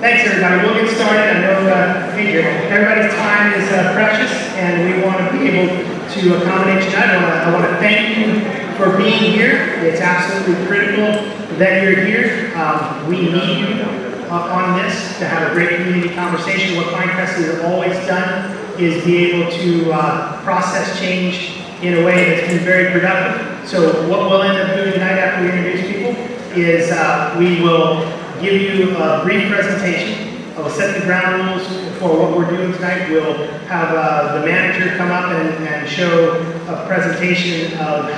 Thanks, everybody. We'll get started. I know everybody's time is precious, and we want to be able to accommodate you tonight. I want to thank you for being here. It's absolutely critical that you're here. We need you on this to have a great community conversation. What Pinecrest has always done is be able to process change in a way that's been very productive. So what we'll end up doing tonight after we introduce people is we will give you a brief presentation. I will set the ground rules for what we're doing tonight. We'll have the manager come up and show a presentation of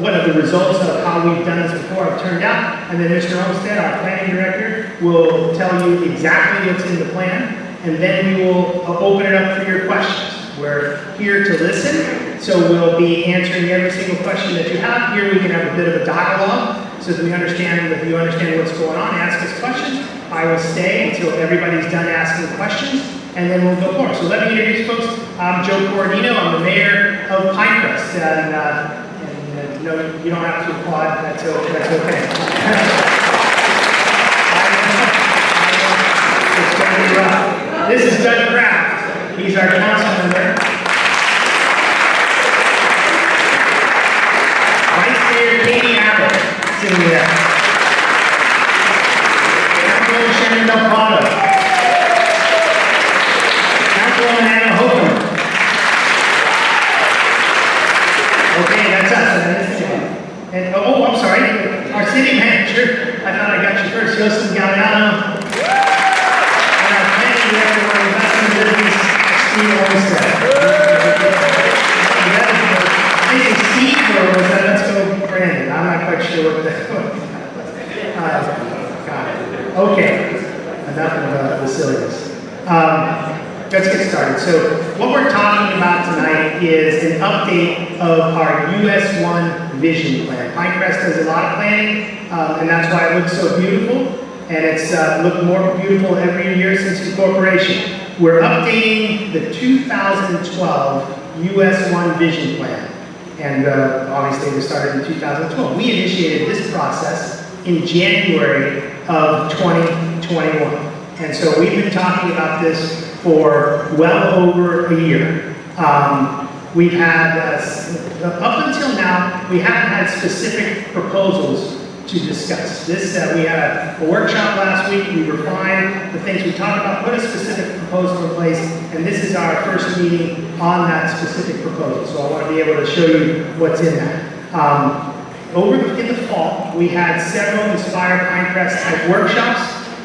what are the results of how we've done this before have turned out. And then Mr. Olmstead, our planning director, will tell you exactly what's in the plan. And then we will open it up for your questions. We're here to listen, so we'll be answering every single question that you have. Here we can have a bit of a dialogue so that you understand what's going on. Ask us questions. I will stay until everybody's done asking questions, and then we'll go forward. So let me introduce folks. I'm Joe Cordino. I'm the mayor of Pinecrest. And no, you don't have to applaud. That's okay. It's going to be rough. This is Doug Kraft. He's our council member. Vice Mayor Katie Abbott, sitting there. Councilwoman Shannon Delgado. Councilwoman Anna Holcomb. Okay, that's us. And oh, I'm sorry. Our city manager. I thought I got you first. Joseph Galliano. And our planning director for investment business, Steve Olmstead. Is it Steve or was that Let's Go Brandon? I'm not quite sure what that was. Got it. Okay. Enough of the silliness. Let's get started. So what we're talking about tonight is an update of our US1 vision plan. Pinecrest does a lot of planning, and that's why it looks so beautiful. And it's looked more beautiful every year since incorporation. We're updating the 2012 US1 vision plan. And obviously we started in 2012. We initiated this process in January of 2021. And so we've been talking about this for well over a year. We've had, up until now, we haven't had specific proposals to discuss. We had a workshop last week. We refined the things we talked about, put a specific proposal in place, and this is our first meeting on that specific proposal. So I want to be able to show you what's in that. In the fall, we had several Inspire Pinecrest type workshops.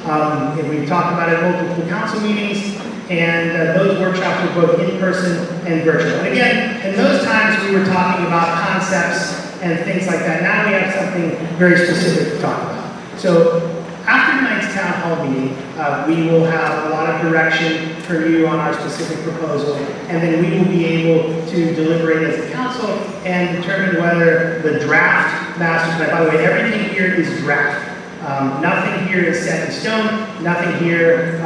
And we talked about it at multiple council meetings, and those workshops were both in person and virtual. And again, in those times we were talking about concepts and things like that. Now we have something very specific to talk about. So after tonight's town hall meeting, we will have a lot of direction from you on our specific proposal, and then we will be able to deliberate as a council and determine whether the draft master plan, by the way, everything here is draft. Nothing here is set in stone. Nothing here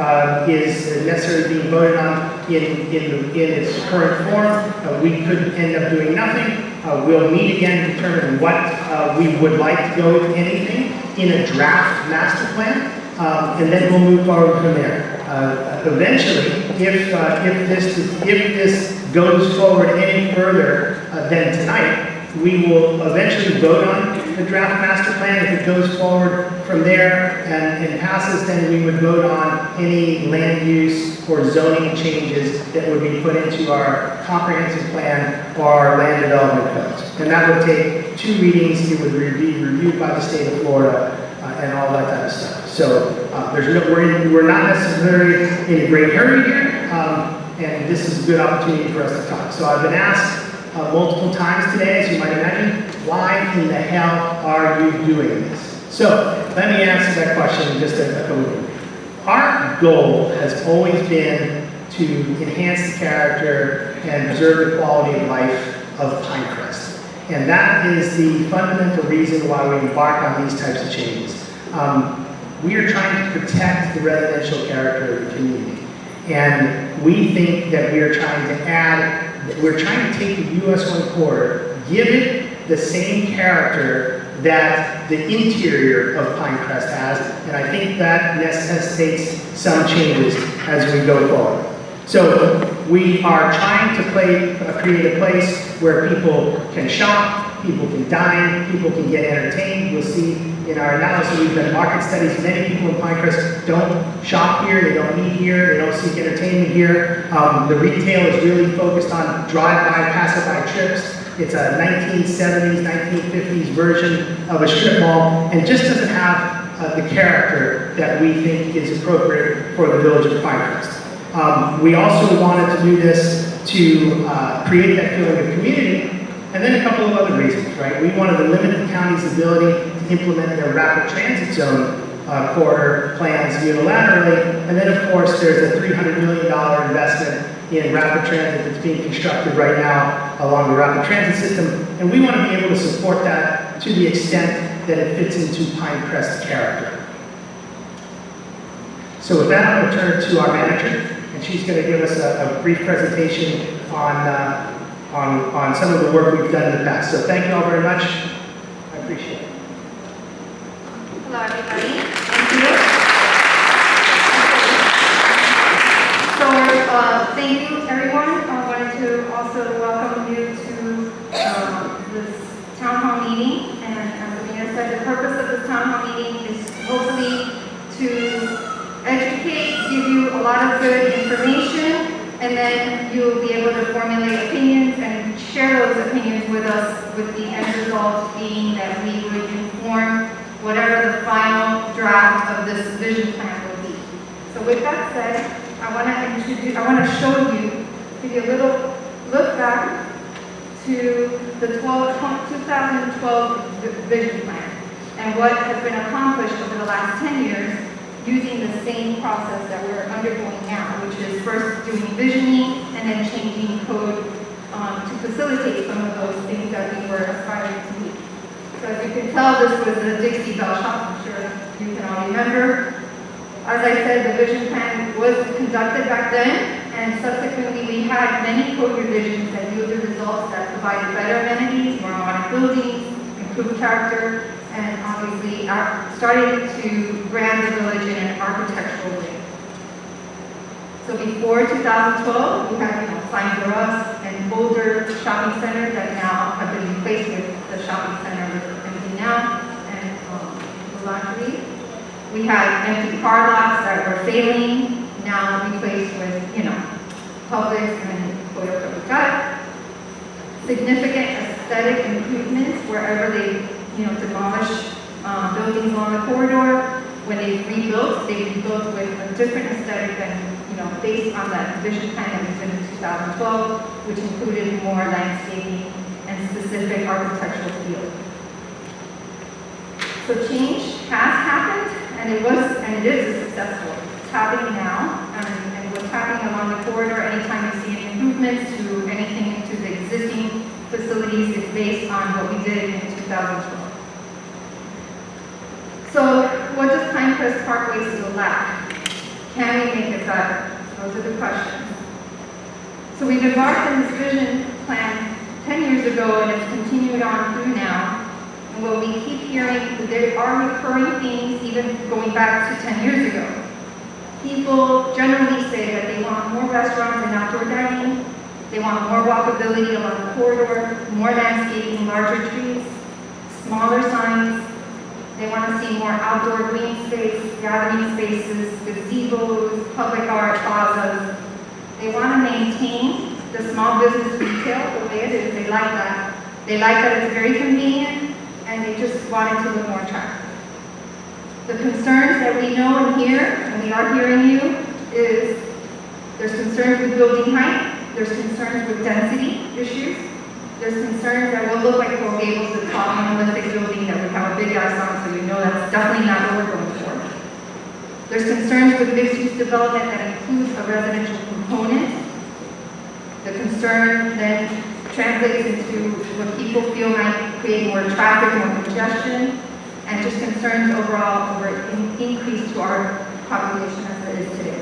is necessarily being voted on in its current form. We could end up doing nothing. We'll meet again to determine what we would like to go with anything in a draft master plan, and then we'll move forward from there. Eventually, if this goes forward any further than tonight, we will eventually vote on the draft master plan. If it goes forward from there and passes, then we would vote on any land use or zoning changes that would be put into our comprehensive plan or our land development codes. And that would take 2 readings. It would be reviewed by the state of Florida and all that kind of stuff. So we're not necessarily in a great hurry here, and this is a good opportunity for us to talk. So I've been asked multiple times today, as you might imagine, why in the hell are you doing this? So let me answer that question in just a couple of minutes. Our goal has always been to enhance the character and preserve the quality of life of Pinecrest. And that is the fundamental reason why we embark on these types of changes. We are trying to protect the residential character of the community. And we think that we're trying to take the US1 corridor, give it the same character that the interior of Pinecrest has, and I think that necessitates some changes as we go forward. So we are trying to create a place where people can shop, people can dine, people can get entertained. You'll see in our analysis, we've done market studies. Many people in Pinecrest don't shop here, they don't eat here, they don't seek entertainment here. The retail is really focused on drive-by, passerby trips. It's a 1970s, 1950s version of a strip mall, and just doesn't have the character that we think is appropriate for the village of Pinecrest. We also wanted to do this to create that feeling of community, and then a couple of other reasons, right? We wanted to limit the county's ability to implement their rapid transit zone corridor plans unilaterally, and then of course there's a $300 million investment in rapid transit that's being constructed right now along the rapid transit system, and we want to be able to support that to the extent that it fits into Pinecrest's character. So with that, I'm going to turn to our manager, and she's going to give us a brief presentation on some of the work we've done in the past. So thank you all very much. I appreciate it. Hello, everybody. Thank you. So thank you, everyone. I wanted to also welcome you to this town hall meeting. And as Amina said, the purpose of this town hall meeting is hopefully to educate, give you a lot of good information, and then you'll be able to formulate opinions and share those opinions with us, with the end result being that we would inform whatever the final draft of this vision plan will be. So with that said, I want to show you, give you a little look back to the 2012 vision plan and what has been accomplished over the last 10 years using the same process that we're undergoing now, which is first doing visioning and then changing code to facilitate some of those things that we were aspiring to meet. So as you can tell, this was the Dixie Bell shop. I'm sure you can all remember. As I said, the vision plan was conducted back then, and subsequently we had many code revisions that yielded results that provided better amenities, more modern buildings, improved character, and obviously started to brand the village in an architectural way. So before 2012, we had Signs for Us and older shopping centers that now have been replaced with the shopping center with empty now and the laundry. We had empty car lots that were failing, now replaced with, Publix and Toyota. We got significant aesthetic improvements wherever they demolish buildings along the corridor. When they rebuilt with a different aesthetic than, based on that vision plan that was in 2012, which included more landscaping and specific architectural feel. So change has happened, and it is successful. It's happening now, and what's happening along the corridor, anytime you see any improvements to anything to the existing facilities, is based on what we did in 2012. So what does Pinecrest Parkway still lack? Can we make it better? Those are the questions. So we've embarked on this vision plan 10 years ago, and it's continued on through now. And what we keep hearing, there are recurring themes even going back to 10 years ago. People generally say that they want more restaurants and outdoor dining, they want more walkability along the corridor, more landscaping, larger trees, smaller signs. They want to see more outdoor green space, gathering spaces, gazebos, public art plazas. They want to maintain the small business retail the way it is. They like that. They like that it's very convenient, and they just want it to look more attractive. The concerns that we know and hear, and we are hearing you, is there's concerns with building height, there's concerns with density issues, there's concerns that will look like Coral Gables, the tall monolithic building that would have a big ass on, so you know that's definitely not what we're going for. There's concerns with mixed-use development that includes a residential component. The concern then translates into what people feel might create more traffic, more congestion, and just concerns overall over increase to our population as it is today.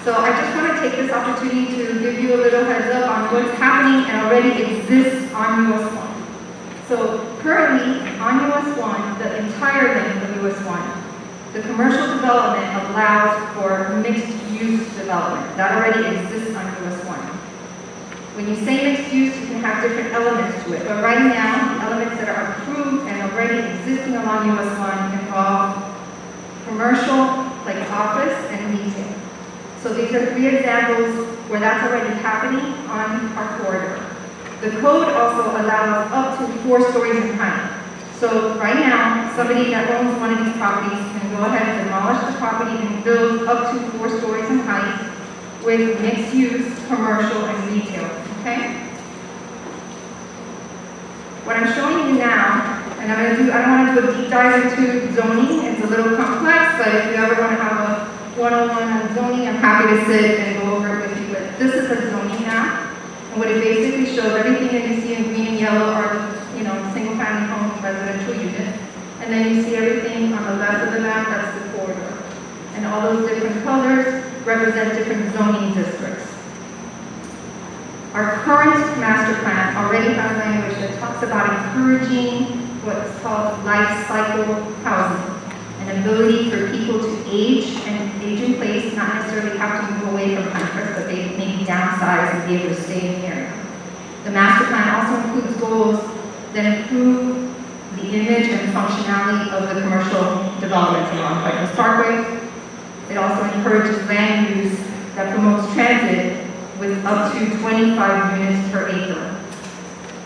So I just want to take this opportunity to give you a little heads up on what's happening and already exists on US1. So currently, on US1, the entire length of US1, the commercial development allows for mixed-use development. That already exists on US1. When you say mixed use, you can have different elements to it. But right now, the elements that are approved and already existing along US1 involve commercial, like office, and retail. So these are 3 examples where that's already happening on our corridor. The code also allows up to 4 stories in height. So right now, somebody that owns one of these properties can go ahead and demolish the property and build up to 4 stories in height with mixed use, commercial, and retail, okay? What I'm showing you now, and I don't want to do a deep dive into zoning, it's a little complex, but if you ever want to have a one-on-one on zoning, I'm happy to sit and go over it with you. But this is a zoning map, and what it basically shows, everything that you see in green and yellow are the, single-family home residential units, and then you see everything on the left of the map, that's the corridor. And all those different colors represent different zoning districts. Our current master plan already has language that talks about encouraging what's called life cycle housing, an ability for people to age and age in place, not necessarily have to move away from Pinecrest, but they maybe downsize and be able to stay in the area. The master plan also includes goals that improve the image and functionality of the commercial developments along Pinecrest Parkway. It also encourages land use that promotes transit with up to 25 units per acre.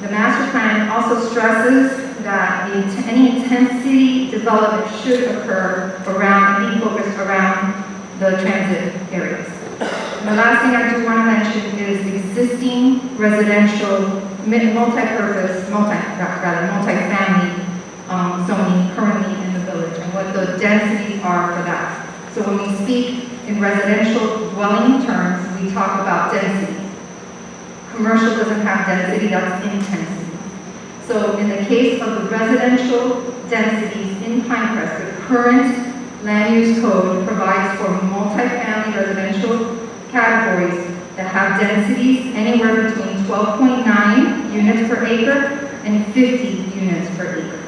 The master plan also stresses that any intensity development should occur around and be focused around the transit areas. And the last thing I do want to mention is existing residential multi-purpose, multi-family zoning currently in the village and what the densities are for that. So when we speak in residential dwelling terms, we talk about density. Commercial doesn't have density, that's intensity. So in the case of the residential densities in Pinecrest, the current land use code provides for multi-family residential categories that have densities anywhere between 12.9 units per acre and 50 units per acre.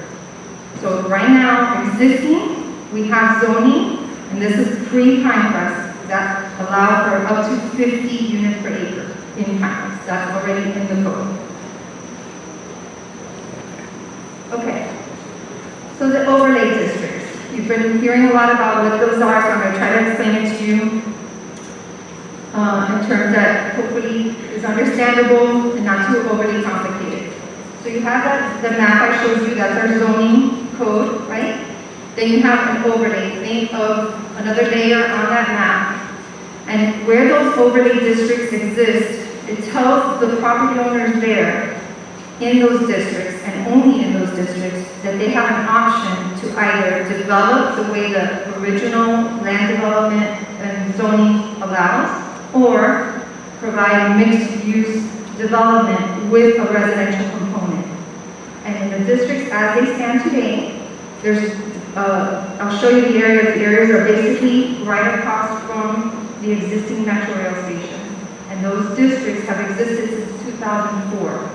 So right now, existing, we have zoning, and this is pre-Pinecrest, that allow for up to 50 units per acre in Pinecrest. That's already in the code. Okay, so the overlay districts. You've been hearing a lot about what those are, so I'm going to try to explain it to you in terms that hopefully is understandable and not too overly complicated. So you have the map I showed you, that's our zoning code, right? Then you have an overlay. Think of another layer on that map. And where those overlay districts exist, it tells the property owners there in those districts, and only in those districts, that they have an option to either develop the way the original land development and zoning allows, or provide mixed-use development with a residential component. And in the districts as they stand today, there's I'll show you the areas. The areas are basically right across from the existing Metro Rail station. And those districts have existed since 2004.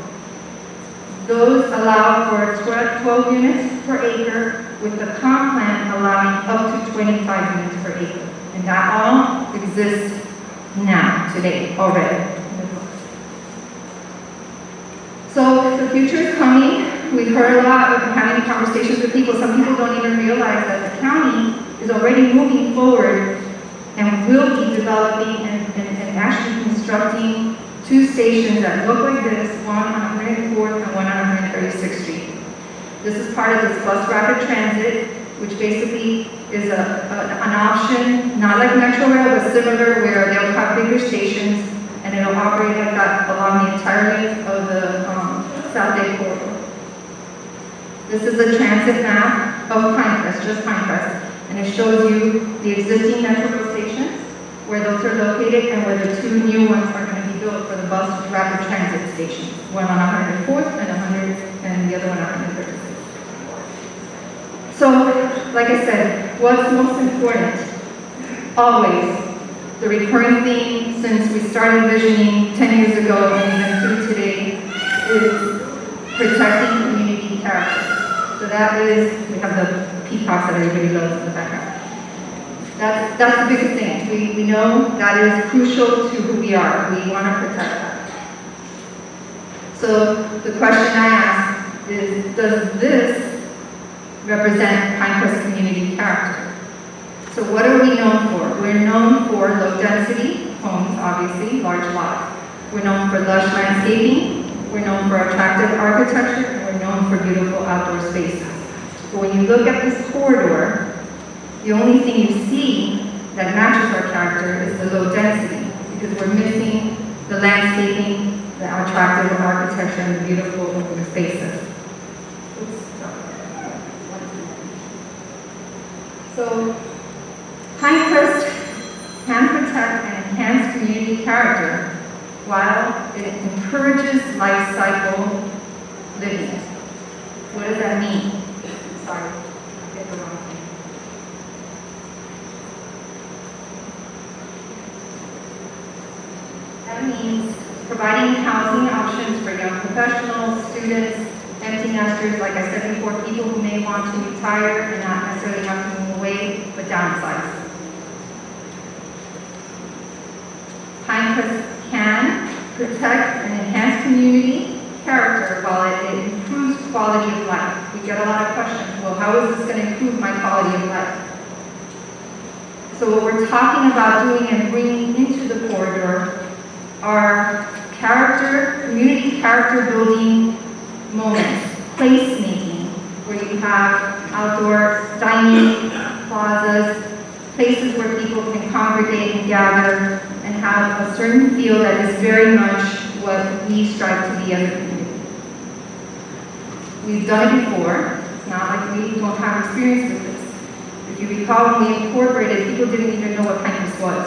Those allow for 12 units per acre, with the comp plan allowing up to 25 units per acre. And that all exists now, today, already. So the future is coming. We've heard a lot of having conversations with people. Some people don't even realize that the county is already moving forward and will be developing and actually constructing 2 stations that look like this, one on 104th and one on 136th Street. This is part of this bus rapid transit, which basically is an option, not like Metro Rail, but similar, where they'll have bigger stations and it'll operate like that along the entire length of the South Day corridor. This is a transit map of Pinecrest, just Pinecrest, and it shows you the existing Metro Rail stations, where those are located, and where the 2 new ones are going to be built for the bus rapid transit stations, one on 104th and the other one on 136th. So, like I said, what's most important? Always, the recurring theme since we started visioning 10 years ago and even through today is protecting community character. So that is, we have the peacocks that everybody loves in the background. That's the biggest thing. We know that is crucial to who we are. We want to protect that. So the question I ask is, does this represent Pinecrest community character? So what are we known for? We're known for low density homes, obviously, large lots. We're known for lush landscaping. We're known for attractive architecture. And we're known for beautiful outdoor spaces. But when you look at this corridor, the only thing you see that matches our character is the low density, because we're missing the landscaping, the attractive architecture, and the beautiful open spaces. So, Pinecrest can protect and enhance community character while it encourages life cycle living. What does that mean? Sorry, I get the wrong thing. That means providing housing options for young professionals, students, empty nesters, like I said before, people who may want to retire and not necessarily have to move away, but downsize. Pinecrest can protect and enhance community character while it improves quality of life. We get a lot of questions. Well, how is this going to improve my quality of life? So what we're talking about doing and bringing into the corridor are community character building moments, placemaking, where you have outdoor dining plazas, places where people can congregate and gather and have a certain feel that is very much what we strive to be as a community. We've done it before. It's not like we don't have experience with this. If you recall, when we incorporated, people didn't even know what Pinecrest was.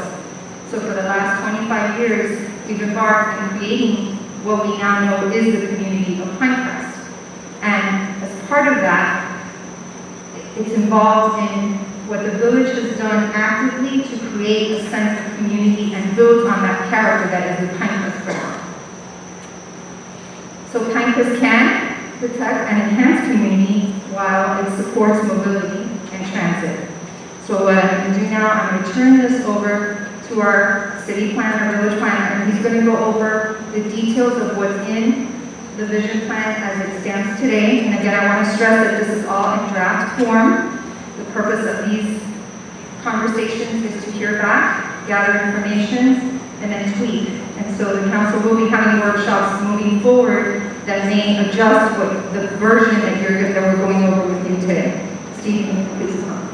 So for the last 25 years, we've embarked on creating what we now know is the community of Pinecrest. And as part of that, it's involved in what the village has done actively to create a sense of community and build on that character that is the Pinecrest brand. So Pinecrest can protect and enhance community while it supports mobility and transit. So what I'm going to do now, I'm going to turn this over to our city planner, village planner, and he's going to go over the details of what's in the vision plan as it stands today. And again, I want to stress that this is all in draft form. The purpose of these conversations is to hear back, gather information, and then tweak. And so the council will be having workshops moving forward that may adjust what the version that we're going over with you today. Steve, can you please come?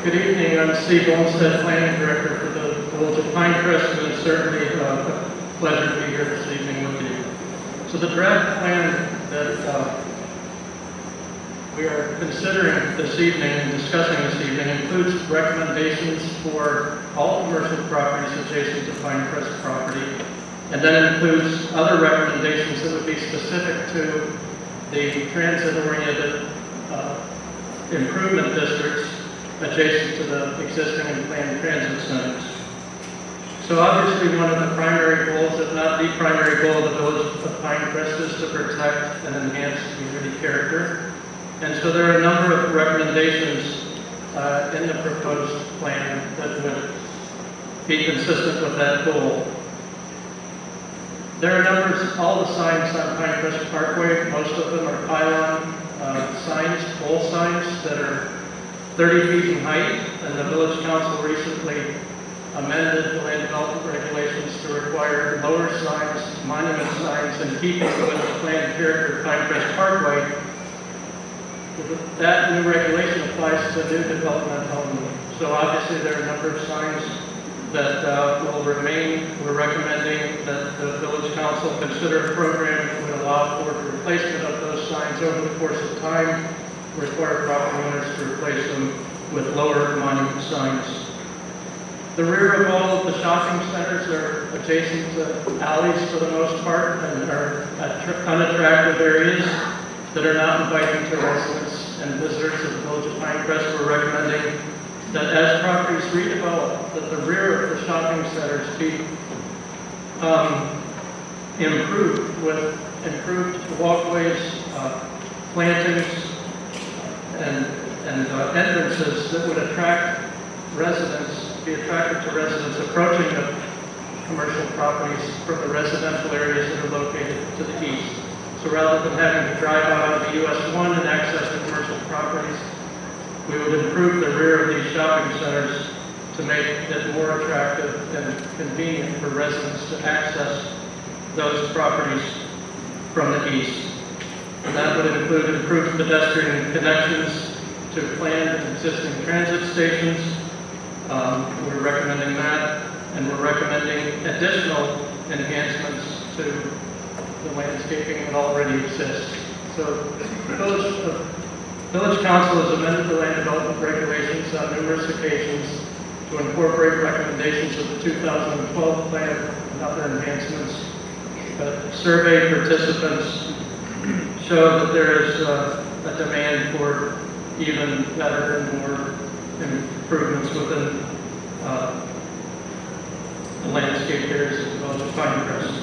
Good evening, I'm Steve Olmstead, Planning Director for the Village of Pinecrest, and it's certainly a pleasure to be here this evening with you. So the draft plan that we are considering this evening and discussing this evening includes recommendations for all commercial properties adjacent to Pinecrest property, and then includes other recommendations that would be specific to the transit-oriented improvement districts adjacent to the existing and planned transit centers. So obviously one of the primary goals, if not the primary goal of the Village of Pinecrest, is to protect and enhance community character. And so there are a number of recommendations in the proposed plan that would be consistent with that goal. There are numbers, all the signs on Pinecrest Parkway, most of them are pylon signs, pole signs that are 30 feet in height, and the Village Council recently amended the land development regulations to require lower signs, monument signs, in keeping with the planned character of Pinecrest Parkway. That new regulation applies to new development only. So obviously there are a number of signs that will remain. We're recommending that the Village Council consider a program that would allow for the replacement of those signs over the course of time, require property owners to replace them with lower monument signs. The rear of all of the shopping centers are adjacent to alleys for the most part and are unattractive areas that are not inviting to residents and visitors of the Village of Pinecrest. We're recommending that as properties redevelop, that the rear of the shopping centers be improved with improved walkways, plantings, and entrances that would attract residents, be attractive to residents approaching the commercial properties from the residential areas that are located to the east. So rather than having to drive out of the US1 and access the commercial properties, we would improve the rear of these shopping centers to make it more attractive and convenient for residents to access those properties from the east. And that would include improved pedestrian connections to planned and existing transit stations. We're recommending that, and we're recommending additional enhancements to the landscaping that already exists. So Village Council has amended the land development regulations on numerous occasions to incorporate recommendations of the 2012 plan and other enhancements. But survey participants show that there is a demand for even better and more improvements within the landscape areas of the Village of Pinecrest.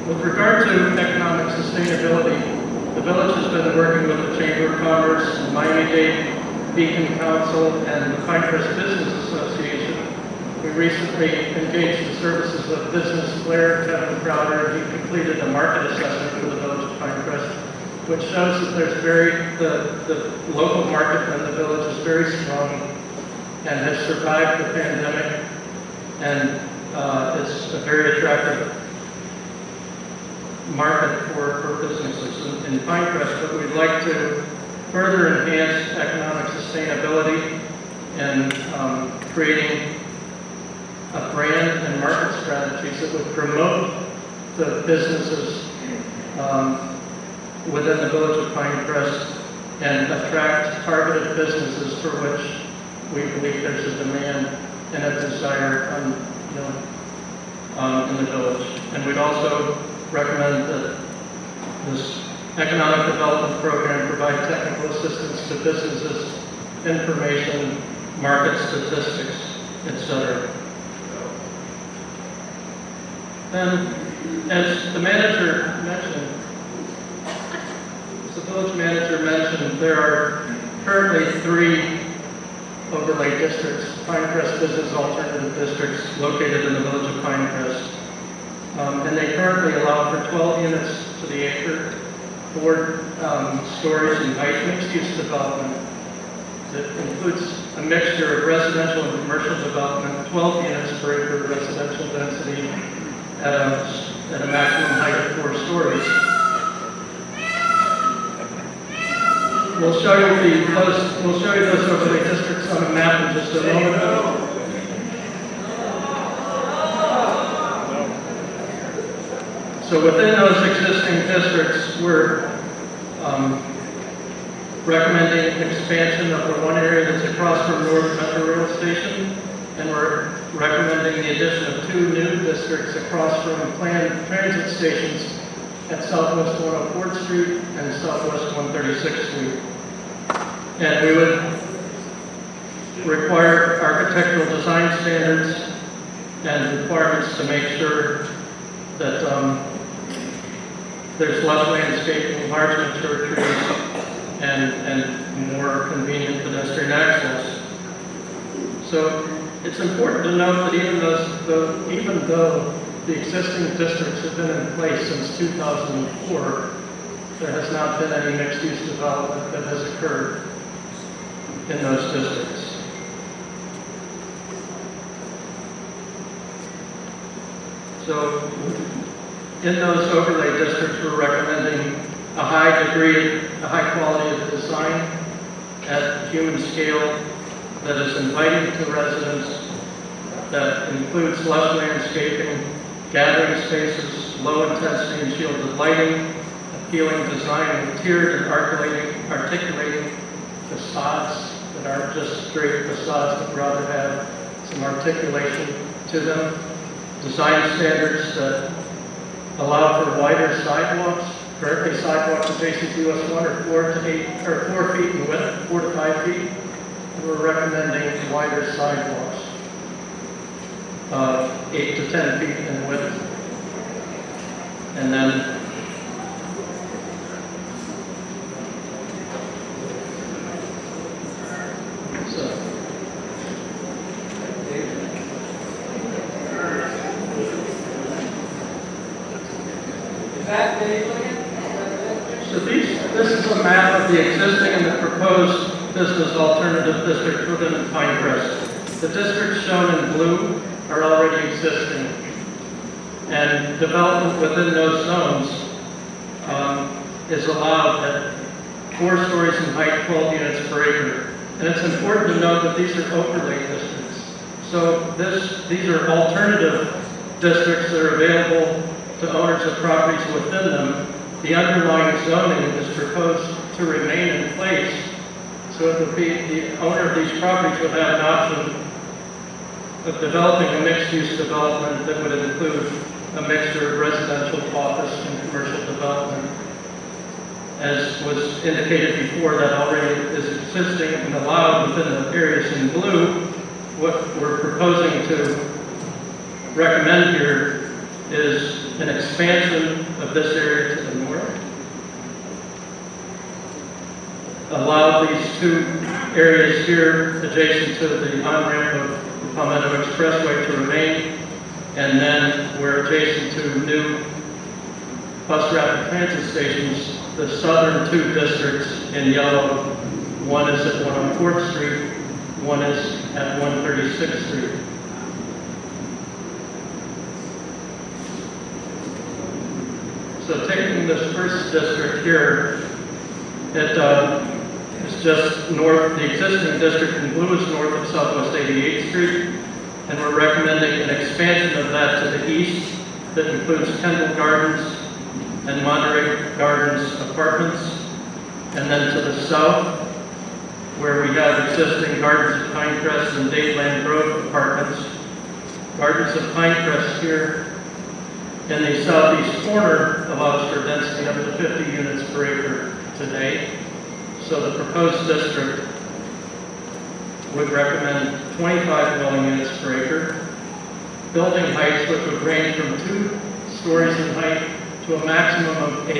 With regard to economic sustainability, the village has been working with the Chamber of Commerce, the Miami-Dade Beacon Council, and the Pinecrest Business Association. We recently engaged the services of Business Flair, Kevin Crowder, and he completed a market assessment for the Village of Pinecrest, which shows that there's the local market in the village is very strong and has survived the pandemic, and it's a very attractive market for businesses in Pinecrest. But we'd like to further enhance economic sustainability and creating a brand and market strategies that would promote the businesses within the Village of Pinecrest and attract targeted businesses for which we believe there's a demand and a desire in the village. And we'd also recommend that this economic development program provide technical assistance to businesses, information, market statistics, etc. And as the manager mentioned, as the village manager mentioned, there are currently 3 overlay districts, Pinecrest Business Alternative Districts, located in the Village of Pinecrest. And they currently allow for 12 units to the acre, 4 stories in height mixed-use development that includes a mixture of residential and commercial development, 12 units per acre residential density at a maximum height of 4 stories. We'll show you those overlay districts on a map in just a moment. So within those existing districts, we're recommending expansion of the one area that's across from North Metro Rail Station, and we're recommending the addition of 2 new districts across from planned transit stations at Southwest 104th Street and Southwest 136th Street. And we would require architectural design standards and requirements to make sure that there's less landscaping, large mature trees, and more convenient pedestrian access. So it's important to note that even though the existing districts have been in place since 2004, there has not been any mixed-use development that has occurred in those districts. So in those overlay districts, we're recommending a high quality of design at human scale that is inviting to residents, that includes lush landscaping, gathering spaces, low intensity and shielded lighting, appealing design with tiered and articulating facades that aren't just straight facades, but rather have some articulation to them, design standards that allow for wider sidewalks. Currently, sidewalks adjacent to US1 are 4 feet in width, 4 to 5 feet. And we're recommending wider sidewalks, 8 to 10 feet in width. And then this is a map of the existing and the proposed business alternative district within Pinecrest. The districts shown in blue are already existing, and development within those zones is allowed at 4 stories in height, 12 units per acre. And it's important to note that these are overlay districts. So these are alternative districts that are available to owners of properties within them. The underlying zoning is proposed to remain in place, so it would be the owner of these properties would have an option of developing a mixed-use development that would include a mixture of residential, office, and commercial development. As was indicated before, that already is existing and allowed within the areas in blue. What we're proposing to recommend here is an expansion of this area to the north. Allow these 2 areas here adjacent to the on-ramp of the Palmetto Expressway to remain, and then we're adjacent to new bus rapid transit stations. The southern 2 districts in yellow, one is at 104th Street, one is at 136th Street. So taking this first district here, it is just north, the existing district in blue is north of Southwest 88th Street, and we're recommending an expansion of that to the east that includes Kendall Gardens and Monterey Gardens apartments, and then to the south, where we have existing Gardens of Pinecrest and Dadeland Grove apartments. Gardens of Pinecrest here in the southeast corner allows for density up to 50 units per acre today. So the proposed district would recommend 25 dwelling units per acre. Building heights which would range from 2 stories in height to a maximum of 8.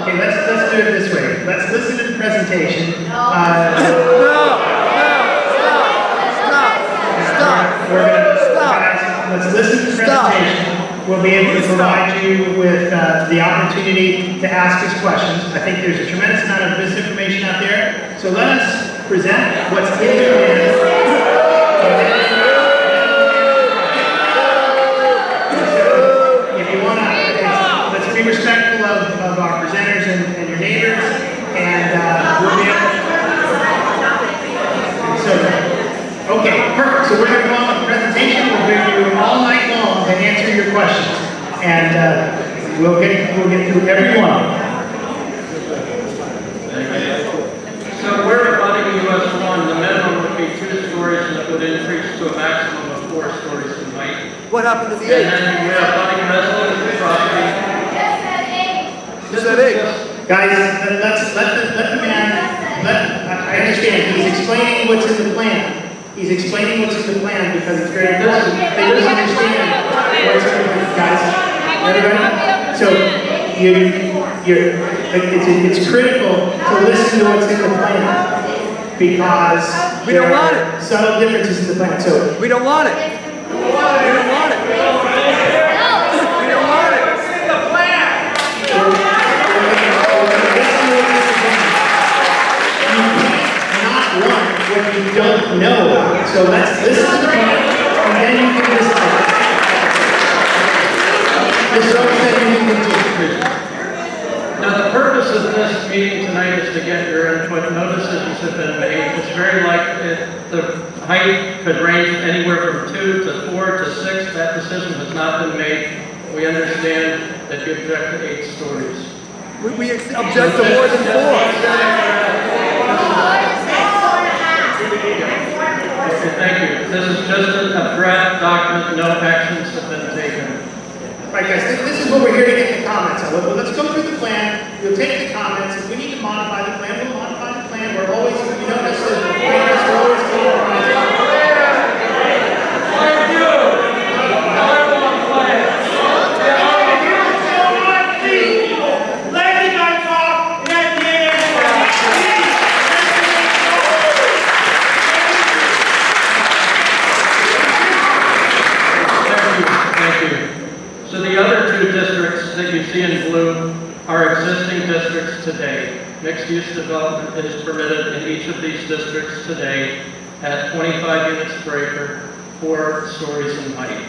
Okay, let's do it this way. Let's listen to the presentation. Let's listen to the presentation. We'll be able to provide you with the opportunity to ask us questions. I think there's a tremendous amount of misinformation out there. So let us present what's in the plan. If you want to, let's be respectful of our presenters and your neighbors, and we'll be able to. Okay, perfect. So we're going to go on with the presentation. We'll give you all night long to answer your questions, and we'll get through every one. So we're abutting US1. The minimum would be 2 stories, and it would increase to a maximum of 4 stories in height. What happened to the And 8? then we're abutting residential property. Just said 8. Guys, let the man. I understand. He's explaining what's in the plan. He's explaining what's in the plan because it's very important. They don't understand what's in the plan, guys. Everybody? So it's critical to listen to what's in the plan because We don't there want are subtle differences in the plan. So We don't want it. We don't want it. We don't want it. what you don't know about. So let's listen to the plan, and then you can decide. This is what you can do. Now the purpose of this meeting tonight is to get your input. No decisions have been made. It's very likely the height could range anywhere from 2 to 4 to 6. That decision has not been made. We understand that you object to 8 stories. We object to more than 4. Okay, thank you. This is just a draft document. No actions have been taken. Right, guys, this is what we're here to get the comments on. Well, let's go through the plan. We'll take the comments. If we need to modify the plan, we'll modify the plan. We're always, we don't necessarily, we're always compromising. So the other 2 districts that you see in blue are existing districts today. Mixed-use development is permitted in each of these districts today at 25 units per acre, 4 stories in height.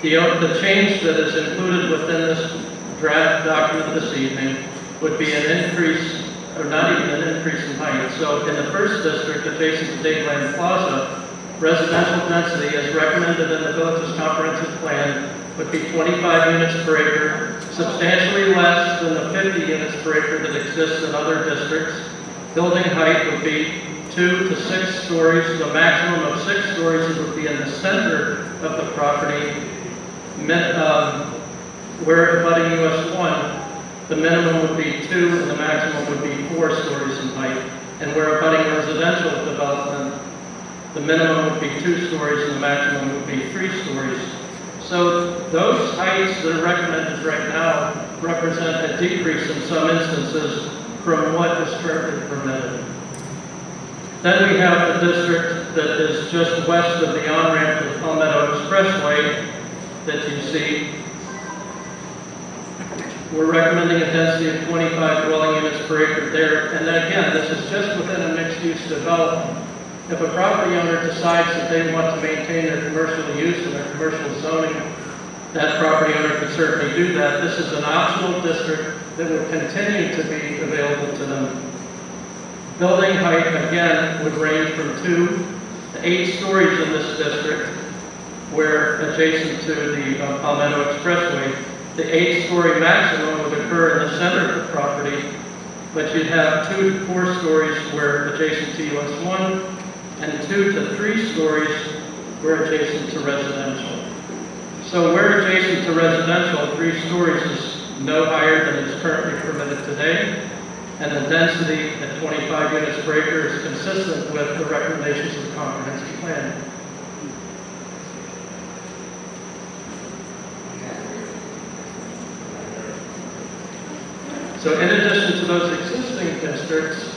The change that is included within this draft document this evening would be an increase, or not even an increase in height. So in the first district adjacent to Dadeland Plaza, residential density as recommended in the village's comprehensive plan would be 25 units per acre, substantially less than the 50 units per acre that exists in other districts. Building height would be 2 to 6 stories, the maximum of 6 stories would be in the center of the property. Where abutting US1, the minimum would be 2 and the maximum would be 4 stories in height. And where abutting residential development, the minimum would be 2 stories and the maximum would be 3 stories. So those heights that are recommended right now represent a decrease in some instances from what is currently permitted. Then we have the district that is just west of the on-ramp to the Palmetto Expressway that you see. We're recommending a density of 25 dwelling units per acre there. And then again, this is just within a mixed-use development. If a property owner decides that they want to maintain their commercial use and their commercial zoning, that property owner could certainly do that. This is an optional district that will continue to be available to them. Building height, again, would range from 2 to 8 stories in this district, where adjacent to the Palmetto Expressway, the 8-story maximum would occur in the center of the property, but you'd have 2 to 4 stories where adjacent to US1, and 2 to 3 stories where adjacent to residential. So where adjacent to residential, 3 stories is no higher than is currently permitted today, and the density at 25 units per acre is consistent with the recommendations of the comprehensive plan. So in addition to those existing districts,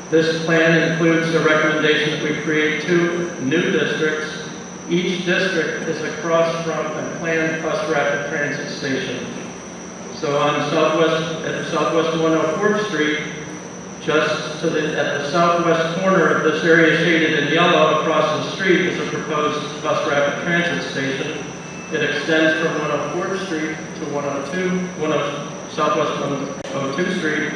this plan includes a recommendation that we create 2 new districts. Each district is across from a planned bus rapid transit station. So on at Southwest 104th Street, just to at the southwest corner of this area shaded in yellow across the street is a proposed bus rapid transit station. It extends from 104th Street to Southwest 102 Street.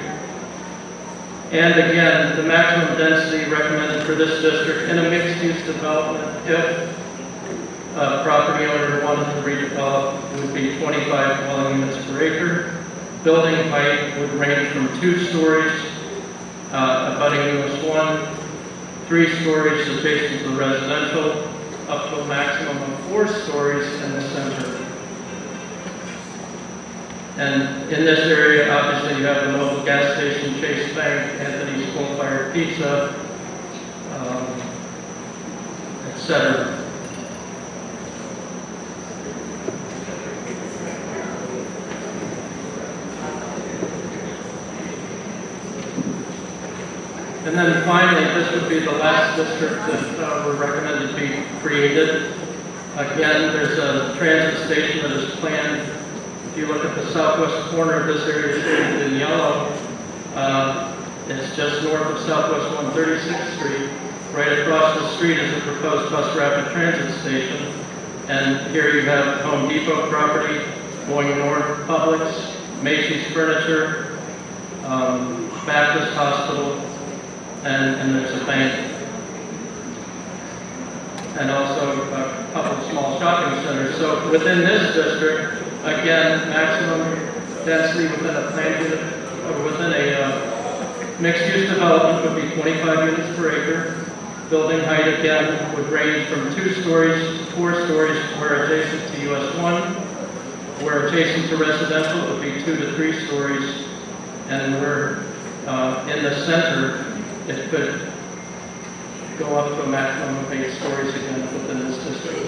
And again, the maximum density recommended for this district in a mixed-use development, if a property owner wanted to redevelop, would be 25 dwelling units per acre. Building height would range from 2 stories, abutting US1, 3 stories adjacent to the residential, up to a maximum of 4 stories in the center. And in this area, obviously, you have the local gas station, Chase Bank, Anthony's Coal-Fired Pizza, etc. And then finally, this would be the last district that we're recommended to be created. Again, there's a transit station that is planned. If you look at the southwest corner of this area shaded in yellow, it's just north of Southwest 136th Street. Right across the street is a proposed bus rapid transit station. And here you have Home Depot property going north, Publix, Macy's Furniture, Baptist Hospital, and there's a bank. And also a couple of small shopping centers. So within this district, again, maximum density within a planned unit, or within a mixed-use development would be 25 units per acre. Building height, again, would range from 2 stories to 4 stories where adjacent to US1. Where adjacent to residential, it would be 2 to 3 stories. And where in the center, it could go up to a maximum of 8 stories again within this district.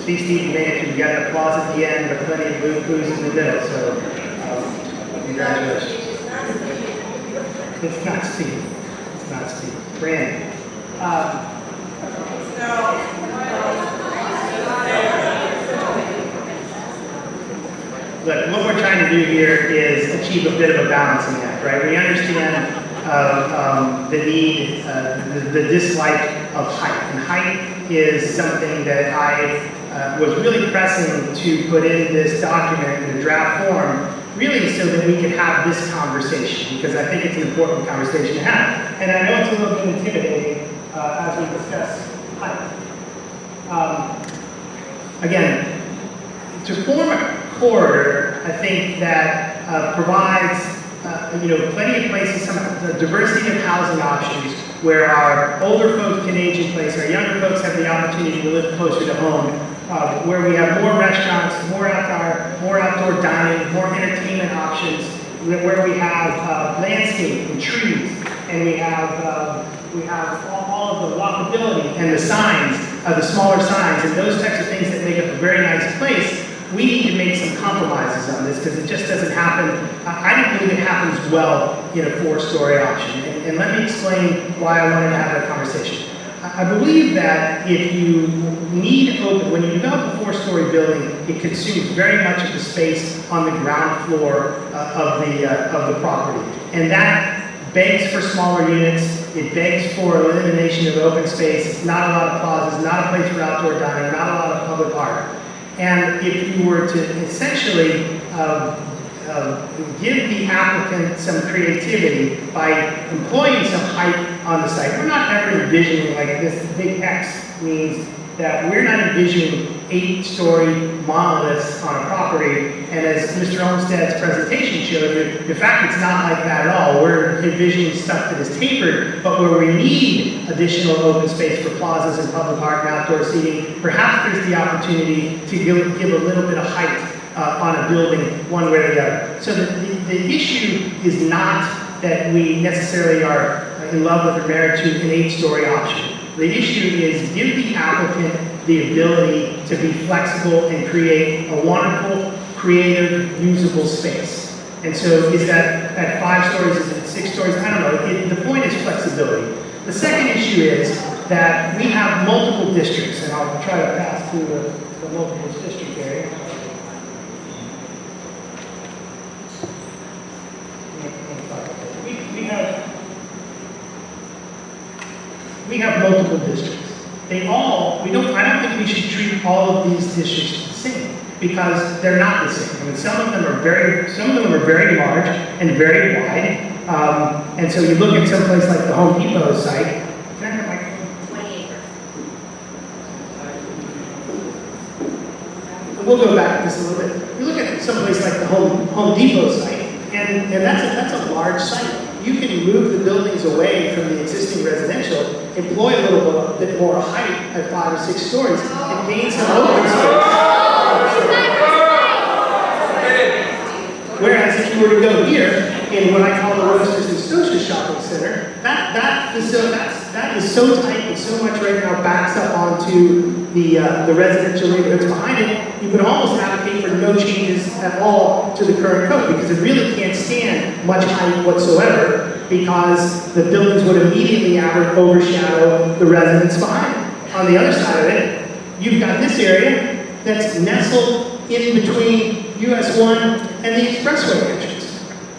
See, Steve, you made it. You got an applause at the end, but plenty of boo-boos in the middle, so congratulations. It's not Steve. It's not Steve. Brandon. Look, what we're trying to do here is achieve a bit of a balancing act, right? We understand the need, the dislike of height. And height is something that I was really pressing to put in this document in a draft form, really so that we could have this conversation, because I think it's an important conversation to have. And I know it's a little bit intimidating as we discuss height. Again, to form a corridor, I think that provides plenty of places, some diversity of housing options where our older folks can age in place, our younger folks have the opportunity to live closer to home, where we have more restaurants, more outdoor dining, more entertainment options, where we have landscape and trees, and we have all of the walkability and the signs, the smaller signs, and those types of things that make up a very nice place. We need to make some compromises on this because it just doesn't happen. I don't believe it happens well in a 4-story option. And let me explain why I wanted to have that conversation. I believe that if you need open, when you develop a 4-story building, it consumes very much of the space on the ground floor of the property. And that begs for smaller units. It begs for elimination of open space. Not a lot of plazas, not a place for outdoor dining, not a lot of public art. And if you were to essentially give the applicant some creativity by employing some height on the site, we're not ever envisioning, like this big X means that we're not envisioning 8-story monoliths on a property. And as Mr. Olmsted's presentation showed you, in fact, it's not like that at all. We're envisioning stuff that is tapered, but where we need additional open space for plazas and public art and outdoor seating, perhaps there's the opportunity to give a little bit of height on a building one way or the other. So the issue is not that we necessarily are in love with or married to an 8-story option. The issue is give the applicant the ability to be flexible and create a wonderful, creative, usable space. And so is that at 5 stories, is it 6 stories? I don't know. The point is flexibility. The second issue is that we have multiple districts, and I'll try to pass through the multiple district area. We have multiple districts. I don't think we should treat all of these districts the same because they're not the same. I mean, some of them are very large and very wide. And so you look at some place like the Home Depot site. Can I have a microphone? 20 acres. We'll go back to this a little bit. You look at some place like the Home Depot site, and that's a large site. You can move the buildings away from the existing residential, employ a little bit more height at 5 or 6 stories, and gain some open space. Whereas if you were to go here, in what I call the Roasters and Stoshas Shopping Center, that is so tight and so much right now backs up onto the residential neighborhoods behind it, you could almost advocate for no changes at all to the current code because it really can't stand much height whatsoever because the buildings would immediately overshadow the residents behind it. On the other side of it, you've got this area that's nestled in between US1 and the expressway entrance.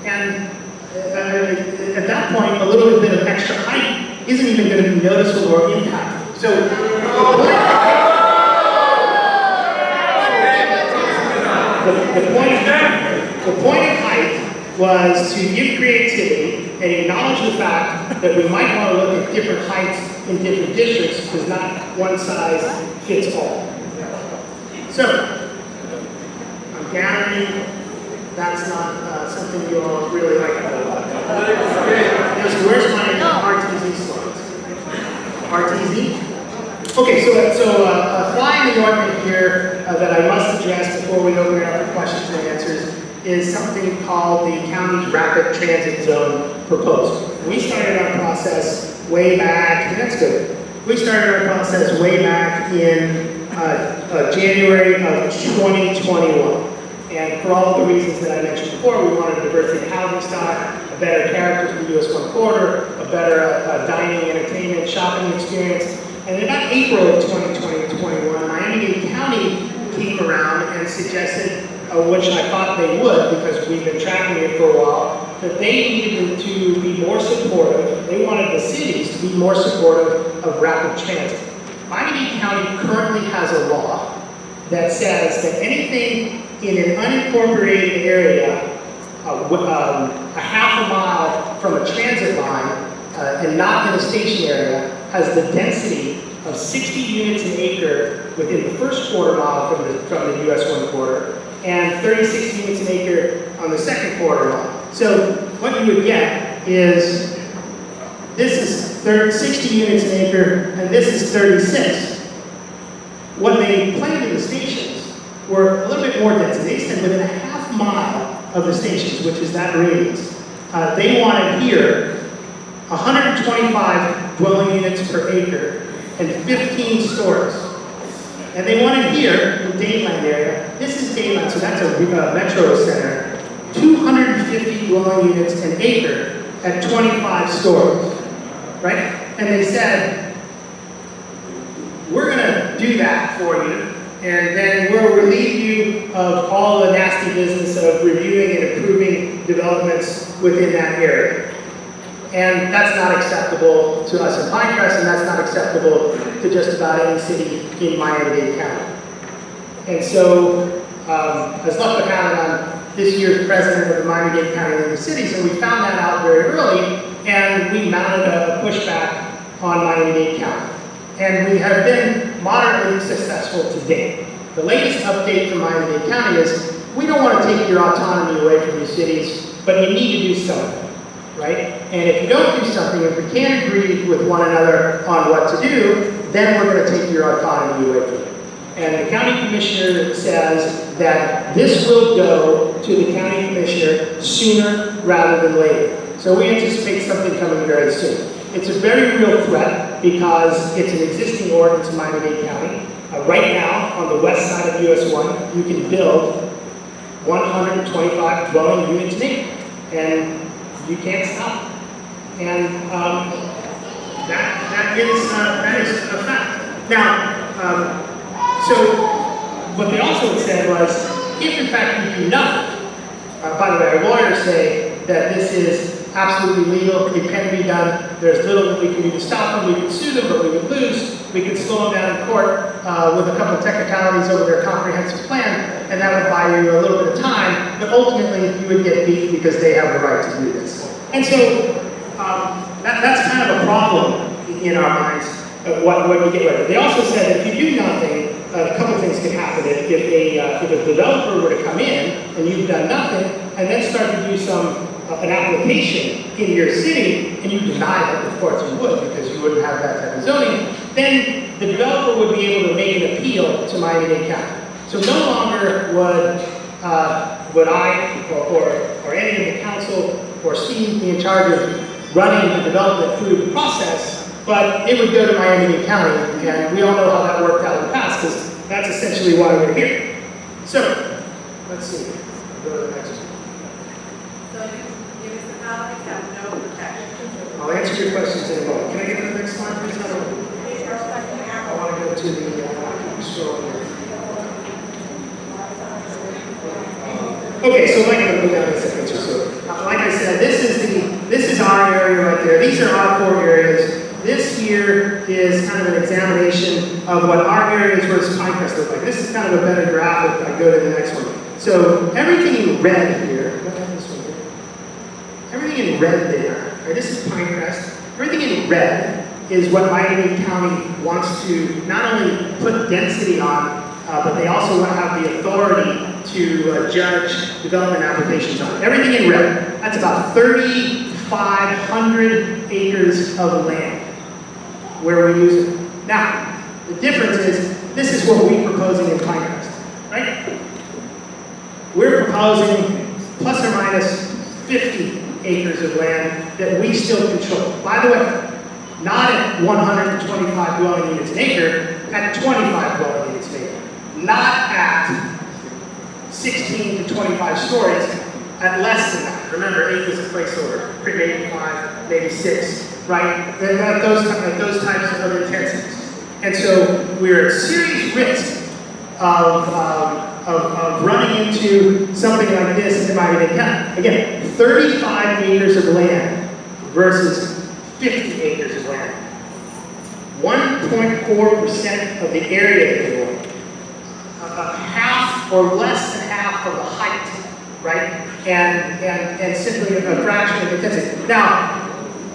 And at that point, a little bit of extra height isn't even going to be noticeable or impactful. So the point of height was to give creativity and acknowledge the fact that we might want to look at different heights in different districts because not one size fits all. So, I'm gathering that's not something you all really like. Where's my RTZ slides? RTZ? Okay, so a fly in the ointment here that I must address before we open it up for questions and answers is something called the county's rapid transit zone proposal. We started our process way back, that's good. We started our process way back in January of 2021. And for all of the reasons that I mentioned before, we wanted a diversity of housing stock, a better character for the US1 corridor, a better dining, entertainment, shopping experience. And in about April of 2021, Miami-Dade County came around and suggested, which I thought they would because we've been tracking it for a while, that they needed to be more supportive. They wanted the cities to be more supportive of rapid transit. Miami-Dade County currently has a law that says that anything in an unincorporated area, a half a mile from a transit line, and not in a station area, has the density of 60 units an acre within the first quarter mile from the US1 corridor, and 36 units an acre on the second quarter mile. So what you would get is, this is 60 units an acre, and this is 36. What they planned in the stations were a little bit more density. They said within a half mile of the stations, which is that radius, they wanted here 125 dwelling units per acre and 15 stores. And they wanted here, in the Dadeland area, this is Dadeland, so that's a metro center, 250 dwelling units an acre at 25 stores, right? And they said, we're gonna do that for you, and then we'll relieve you of all the nasty business of reviewing and approving developments within that area. And that's not acceptable to us in Pinecrest, and that's not acceptable to just about any city in Miami-Dade County. And so, as luck would have it, I'm this year's president of the Miami-Dade County League of Cities, and we found that out very early, and we mounted a pushback on Miami-Dade County. And we have been moderately successful to date. The latest update from Miami-Dade County is, we don't want to take your autonomy away from your cities, but you need to do something, right? And if you don't do something, if we can't agree with one another on what to do, then we're going to take your autonomy away from you. And the county commissioner says that this will go to the county commissioner sooner rather than later. So we anticipate something coming very soon. It's a very real threat because it's an existing ordinance in Miami-Dade County. Right now, on the west side of US1, you can build 125 dwelling units an acre, and you can't stop. And that is a fact. Now, so what they also said was, if in fact you do nothing, by the way, our lawyers say that this is absolutely legal, it can be done, there's little that we can do to stop them, we could sue them, but we would lose, we could slow them down in court with a couple of technicalities over their comprehensive plan, and that would buy you a little bit of time, but ultimately you would get beat because they have the right to do this. And so that's kind of a problem in our minds, what you get right. They also said that if you do nothing, a couple things can happen. If a developer were to come in and you've done nothing, and then start to do an application in your city, and you deny it, of course you would, because you wouldn't have that type of zoning, then the developer would be able to make an appeal to Miami-Dade County. So no longer would I or any of the council or Steve be in charge of running the development through the process, but it would go to Miami-Dade County, and we all know how that worked out in the past, because that's essentially why we're here. So, let's see. Go to the next one. So municipalities have no protection. I'll answer your questions in a moment. Can I get to the next slide, please? I want to go to the scroll here. Okay, so like I'm going to go down in a second or so. Like I these are our 4 areas. This here is kind of an examination of what our areas versus Pinecrest look like. This is kind of a better graph if I go to the next one. So everything in red here, everything in red there, right, this is Pinecrest. Everything in red is what Miami County wants to not only put density on, but they also want to have the authority to judge development applications on. Everything in red, that's about 3,500 acres of land where we use it. Now, the difference is, this is what we're proposing in Pinecrest, right? We're proposing plus or minus 50 acres of land that we still control. By the way, not at 125 dwelling units an acre, at 25 dwelling units an acre. Not at 16 to 25 stories, at less than that. Remember, 8 was a placeholder, maybe 5, maybe 6, right? Then at those types of intensities. And so we're at serious risk of running into something like this in Miami County. Again, 35 acres of land versus 50 acres of land. 1.4% of the area of the world. Half or less than half of the height, right? And simply a fraction of the intensity. Now,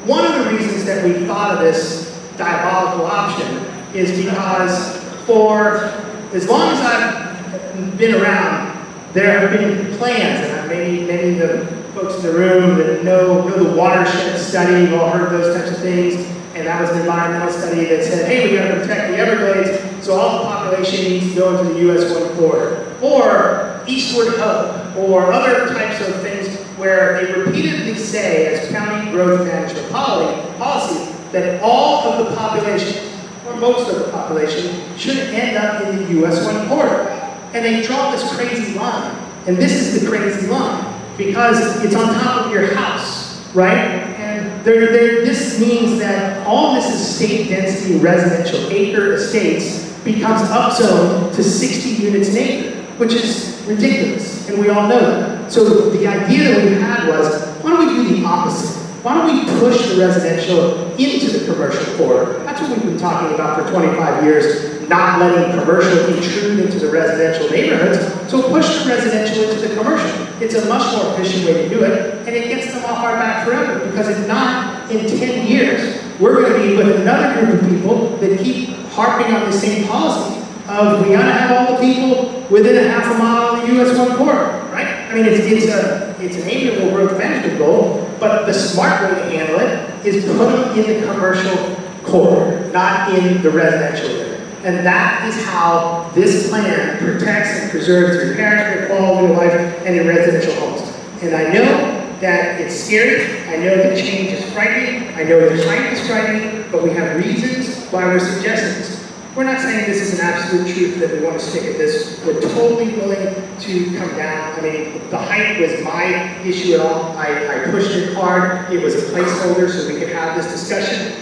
one of the reasons that we thought of this diabolical option is because for as long as I've been around, there have been plans, and many of the folks in the room that know the watershed study, you've all heard those types of things, and that was an environmental study that said, hey, we gotta protect the Everglades, so all the population needs to go into the US1 corridor, or eastward hub, or other types of things where they repeatedly say, as county growth management policy, that all of the population, or most of the population, should end up in the US1 corridor. And they draw this crazy line. And this is the crazy line, because it's on top of your house, right? And this means that all this is state density residential acre estates becomes upzoned to 60 units an acre, which is ridiculous, and we all know that. So the idea that we had was, why don't we do the opposite? Why don't we push the residential into the commercial corridor? That's what we've been talking about for 25 years, not letting commercial intrude into the residential neighborhoods. So push the residential into the commercial. It's a much more efficient way to do it, and it gets them off our back forever, because if not, in 10 years, we're going to be with another group of people that keep harping on the same policy of we gotta have all the people within a half a mile of the US1 corridor, right? I mean, it's an amiable growth management goal, but the smart way to handle it is put them in the commercial corridor, not in the residential area. And that is how this plan protects and preserves your character, quality of life, and your residential homes. And I know that it's scary, I know that change is frightening, I know that height is frightening, but we have reasons why we're suggesting this. We're not saying this is an absolute truth that we want to stick at this. We're totally willing to come down. I mean, the height was my issue at all. I pushed it hard. It was a placeholder so we could have this discussion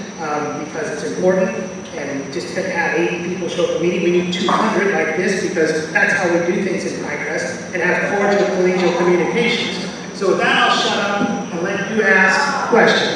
because it's important. And we just couldn't have 80 people show up at the meeting. We need 200 like this because that's how we do things in Pinecrest and have cordial collegial communications. So with that, I'll shut up and let you ask questions.